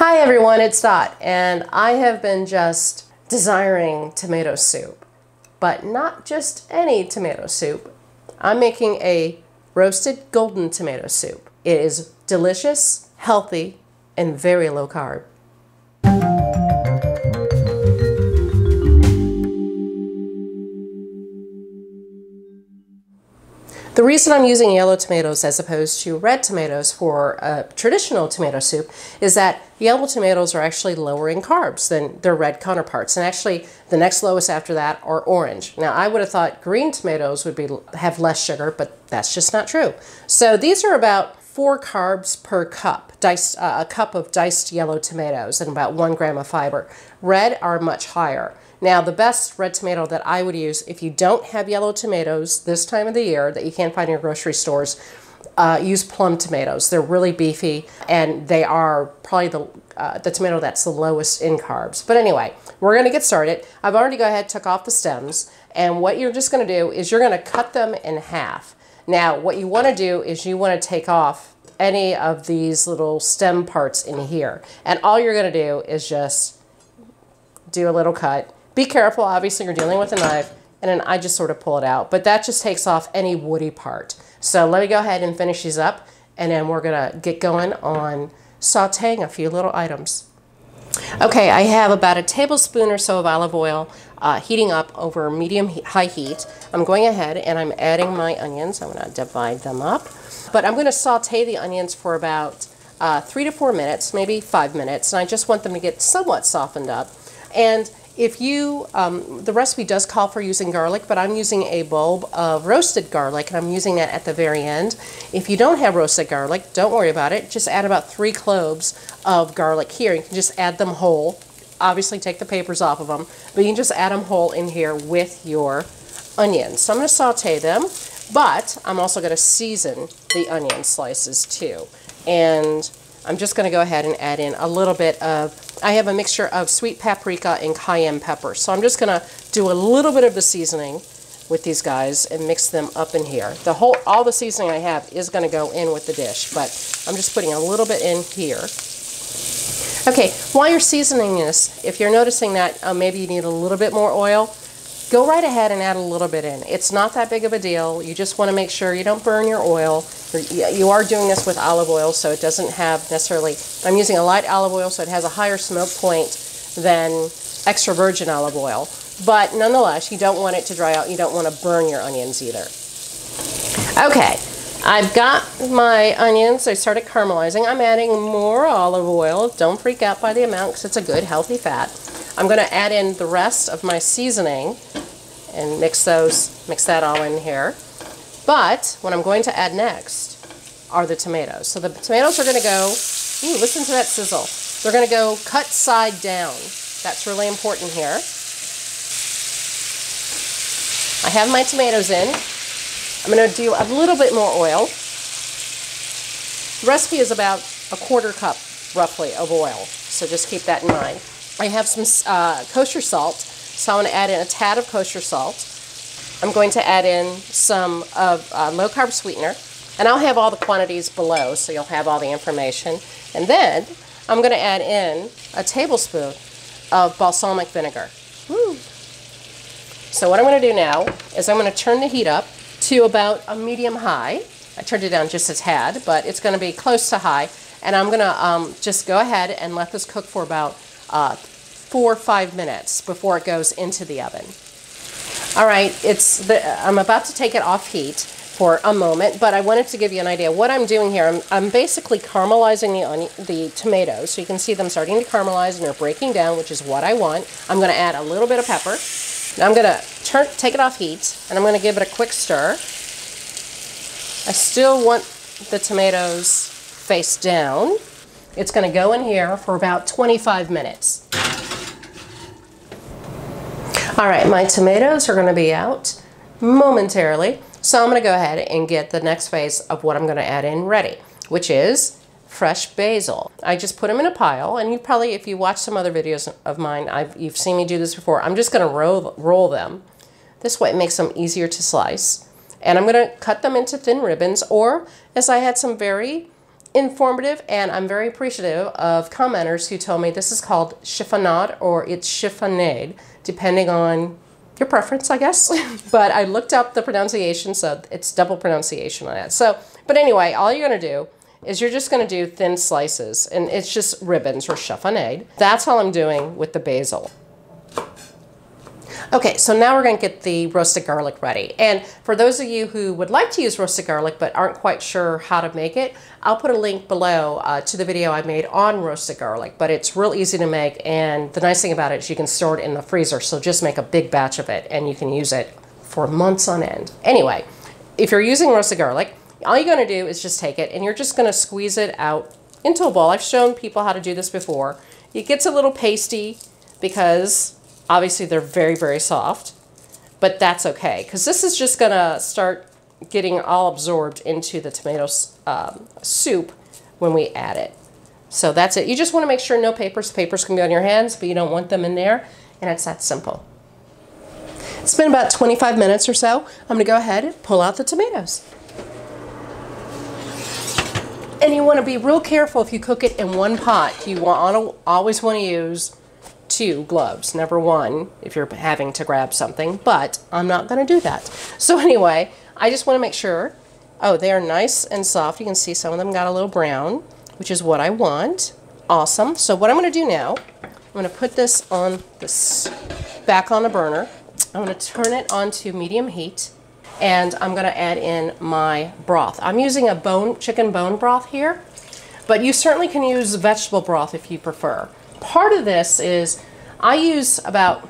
Hi everyone, it's Dot, and I have been just desiring tomato soup, but not just any tomato soup. I'm making a roasted golden tomato soup. It is delicious, healthy, and very low carb. The reason I'm using yellow tomatoes as opposed to red tomatoes for a traditional tomato soup is that yellow tomatoes are actually lower in carbs than their red counterparts. And actually, the next lowest after that are orange. Now, I would have thought green tomatoes would have less sugar, but that's just not true. So these are about 4 carbs per cup, a cup of diced yellow tomatoes, and about 1 gram of fiber. Red are much higher. Now, the best red tomato that I would use if you don't have yellow tomatoes this time of the year that you can't find in your grocery stores, use plum tomatoes. They're really beefy, and they are probably the tomato that's the lowest in carbs. But anyway, we're going to get started. I've already go ahead, took off the stems, and what you're just going to do is you're going to cut them in half. Now, what you want to do is you want to take off any of these little stem parts in here, and all you're going to do is just do a little cut. Be careful, obviously you're dealing with a knife, and then I just sort of pull it out. But that just takes off any woody part. So let me go ahead and finish these up, and then we're gonna get going on sauteing a few little items. Okay, I have about a tablespoon or so of olive oil heating up over medium-high heat. I'm going ahead and I'm adding my onions. I'm gonna divide them up. But I'm gonna saute the onions for about 3 to 4 minutes, maybe 5 minutes, and I just want them to get somewhat softened up. And if you, the recipe does call for using garlic, but I'm using a bulb of roasted garlic, and I'm using that at the very end. If you don't have roasted garlic, don't worry about it. Just add about 3 cloves of garlic here. You can just add them whole. Obviously, take the papers off of them, but you can just add them whole in here with your onions. So I'm going to saute them, but I'm also going to season the onion slices too. And I'm just going to go ahead and add in a little bit of, I have a mixture of sweet paprika and cayenne pepper. So I'm just going to do a little bit of the seasoning with these guys and mix them up in here. All the seasoning I have is going to go in with the dish, but I'm just putting a little bit in here. Okay, while you're seasoning this, if you're noticing that maybe you need a little bit more oil, go right ahead and add a little bit in. It's not that big of a deal. You just want to make sure you don't burn your oil. You are doing this with olive oil, so it doesn't have necessarily, I'm using a light olive oil, so it has a higher smoke point than extra virgin olive oil. But nonetheless, you don't want it to dry out. You don't want to burn your onions either. Okay, I've got my onions. I started caramelizing. I'm adding more olive oil. Don't freak out by the amount because it's a good, healthy fat. I'm going to add in the rest of my seasoning and mix that all in here. But what I'm going to add next are the tomatoes. So the tomatoes are going to go, ooh, listen to that sizzle. They're going to go cut side down. That's really important here. I have my tomatoes in. I'm going to do a little bit more oil. The recipe is about a 1/4 cup, roughly, of oil. So just keep that in mind. I have some kosher salt, so I'm going to add in a tad of kosher salt. I'm going to add in some of low-carb sweetener, and I'll have all the quantities below, so you'll have all the information. And then I'm going to add in a tablespoon of balsamic vinegar. Woo. So what I'm going to do now is I'm going to turn the heat up to about a medium-high. I turned it down just a tad, but it's going to be close to high. And I'm going to just go ahead and let this cook for about 4 or 5 minutes before it goes into the oven. All right, I'm about to take it off heat for a moment, but I wanted to give you an idea. What I'm doing here, I'm basically caramelizing the tomatoes, so you can see them starting to caramelize and they're breaking down, which is what I want. I'm going to add a little bit of pepper. Now I'm going to take it off heat, and I'm going to give it a quick stir. I still want the tomatoes face down. It's going to go in here for about 25 minutes. All right, my tomatoes are going to be out momentarily, so I'm going to go ahead and get the next phase of what I'm going to add in ready, which is fresh basil. I just put them in a pile, and you probably, if you watch some other videos of mine, you've seen me do this before. I'm just going to roll them. This way it makes them easier to slice. And I'm going to cut them into thin ribbons, or as I had some very informative, and I'm very appreciative of commenters who told me this is called chiffonade or it's chiffonade, depending on your preference, I guess. But I looked up the pronunciation, so it's double pronunciation on it. So, but anyway, all you're gonna do is you're just gonna do thin slices, and it's just ribbons or chiffonade. That's all I'm doing with the basil. Okay, so now we're going to get the roasted garlic ready. And for those of you who would like to use roasted garlic but aren't quite sure how to make it, I'll put a link below to the video I made on roasted garlic. But it's real easy to make, and the nice thing about it is you can store it in the freezer. So just make a big batch of it and you can use it for months on end. Anyway, if you're using roasted garlic, all you're going to do is just take it and you're just going to squeeze it out into a bowl. I've shown people how to do this before. It gets a little pasty because obviously they're very, very soft, but that's okay because this is just gonna start getting all absorbed into the tomato soup when we add it. So that's it. You just wanna make sure no papers. Papers can be on your hands, but you don't want them in there, and it's that simple. It's been about 25 minutes or so. I'm gonna go ahead and pull out the tomatoes. And you wanna be real careful if you cook it in one pot. You always wanna use 2 gloves, never 1 if you're having to grab something, but I'm not going to do that. So anyway, I just want to make sure, oh, they are nice and soft. You can see some of them got a little brown, which is what I want. Awesome. So what I'm going to do now, I'm going to put this on this back on the burner. I'm going to turn it on to medium heat, and I'm going to add in my broth. I'm using a chicken bone broth here, but you certainly can use vegetable broth if you prefer. Part of this is I use about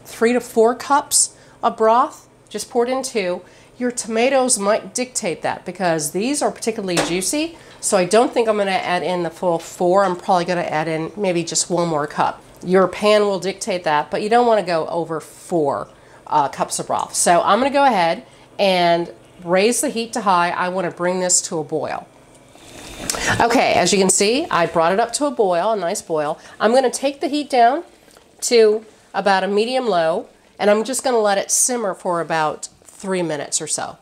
3 to 4 cups of broth, just poured in 2. Your tomatoes might dictate that because these are particularly juicy, so I don't think I'm going to add in the full 4. I'm probably going to add in maybe just 1 more cup. Your pan will dictate that, but you don't want to go over 4 cups of broth. So I'm going to go ahead and raise the heat to high. I want to bring this to a boil. Okay, as you can see, I brought it up to a boil, a nice boil. I'm going to take the heat down to about a medium-low, and I'm just going to let it simmer for about 3 minutes or so.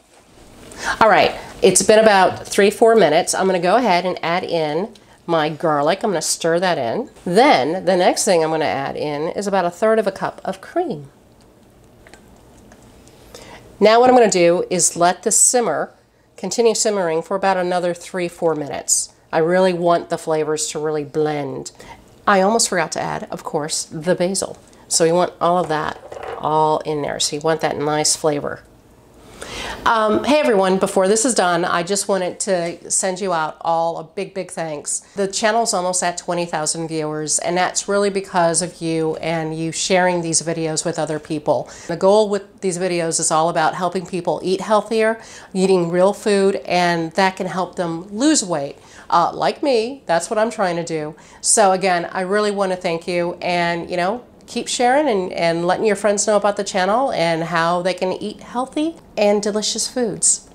All right, it's been about 3-4 minutes. I'm going to go ahead and add in my garlic. I'm going to stir that in. Then the next thing I'm going to add in is about 1/3 cup of cream. Now what I'm going to do is let this simmer. Continue simmering for about another 3-4 minutes. I really want the flavors to really blend. I almost forgot to add, of course, the basil. So you want all of that all in there. So you want that nice flavor. Hey everyone, before this is done, I just wanted to send you out all a big, big thanks. The channel's almost at 20,000 viewers, and that's really because of you and you sharing these videos with other people. The goal with these videos is all about helping people eat healthier, eating real food, and that can help them lose weight. Like me, that's what I'm trying to do. So again, I really want to thank you, and keep sharing and letting your friends know about the channel and how they can eat healthy and delicious foods.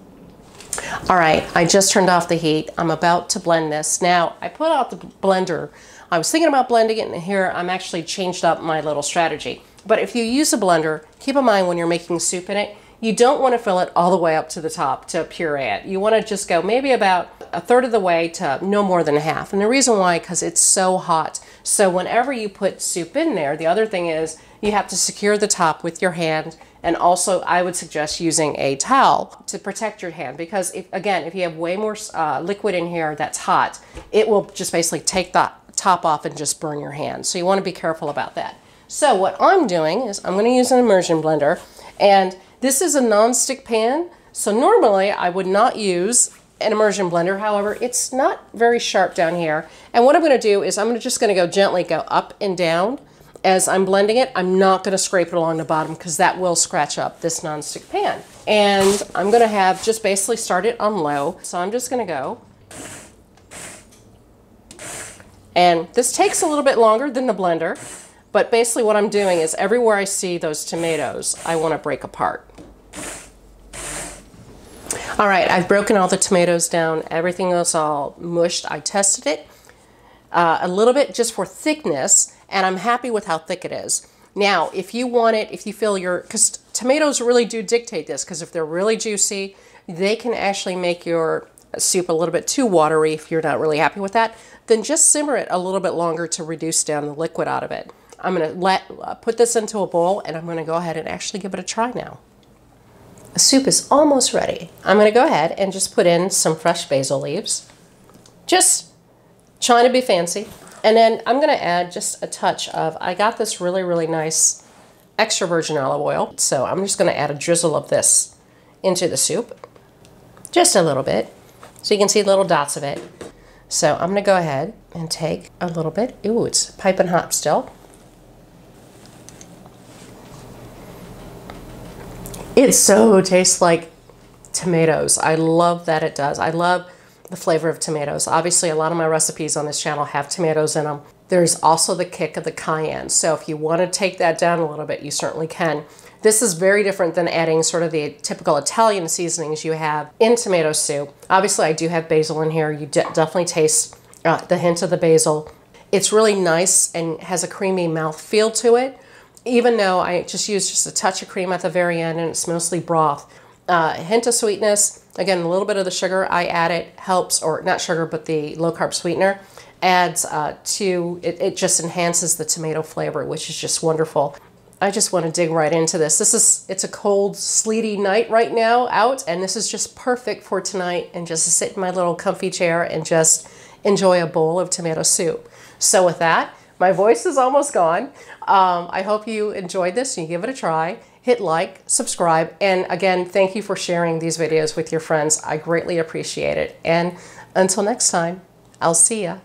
All right, I just turned off the heat. I'm about to blend this. Now, I put out the blender. I was thinking about blending it, and here I'm actually changed up my little strategy. But if you use a blender, keep in mind when you're making soup in it, you don't want to fill it all the way up to the top to puree it. You want to just go maybe about 1/3 of the way to no more than half. And the reason why, because it's so hot. So whenever you put soup in there, the other thing is you have to secure the top with your hand. And also I would suggest using a towel to protect your hand, because if you have way more liquid in here that's hot, it will just basically take the top off and just burn your hand. So you want to be careful about that. So what I'm doing is I'm going to use an immersion blender, and this is a non-stick pan. So normally I would not use an immersion blender. However, it's not very sharp down here. And what I'm going to do is I'm just going to go gently go up and down as I'm blending it. I'm not going to scrape it along the bottom because that will scratch up this non-stick pan. And I'm going to have just basically start it on low. So I'm just going to go. And this takes a little bit longer than the blender, but basically what I'm doing is everywhere I see those tomatoes, I want to break apart. All right, I've broken all the tomatoes down. Everything is all mushed. I tested it a little bit just for thickness, and I'm happy with how thick it is. Now, if you want it, if you feel because tomatoes really do dictate this, because if they're really juicy, they can actually make your soup a little bit too watery, if you're not really happy with that, then just simmer it a little bit longer to reduce down the liquid out of it. I'm going to put this into a bowl, and I'm going to go ahead and actually give it a try now. The soup is almost ready. I'm going to go ahead and just put in some fresh basil leaves. Just trying to be fancy. And then I'm going to add just a touch of, I got this really, really nice extra virgin olive oil. So I'm just going to add a drizzle of this into the soup. Just a little bit. So you can see little dots of it. So I'm going to go ahead and take a little bit. Ooh, it's piping hot still. It so tastes like tomatoes. I love that it does. I love the flavor of tomatoes. Obviously, a lot of my recipes on this channel have tomatoes in them. There's also the kick of the cayenne. So if you want to take that down a little bit, you certainly can. This is very different than adding sort of the typical Italian seasonings you have in tomato soup. Obviously, I do have basil in here. You definitely taste the hint of the basil. It's really nice and has a creamy mouth feel to it, even though I just use just a touch of cream at the very end and it's mostly broth. A hint of sweetness. Again, a little bit of the sugar I added helps, or not sugar, but the low carb sweetener adds to, it just enhances the tomato flavor, which is just wonderful. I just want to dig right into this. It's a cold, sleety night right now out, and this is just perfect for tonight, and just to sit in my little comfy chair and just enjoy a bowl of tomato soup. So with that, my voice is almost gone. I hope you enjoyed this and you give it a try. Hit like, subscribe, and again, thank you for sharing these videos with your friends. I greatly appreciate it. And until next time, I'll see ya.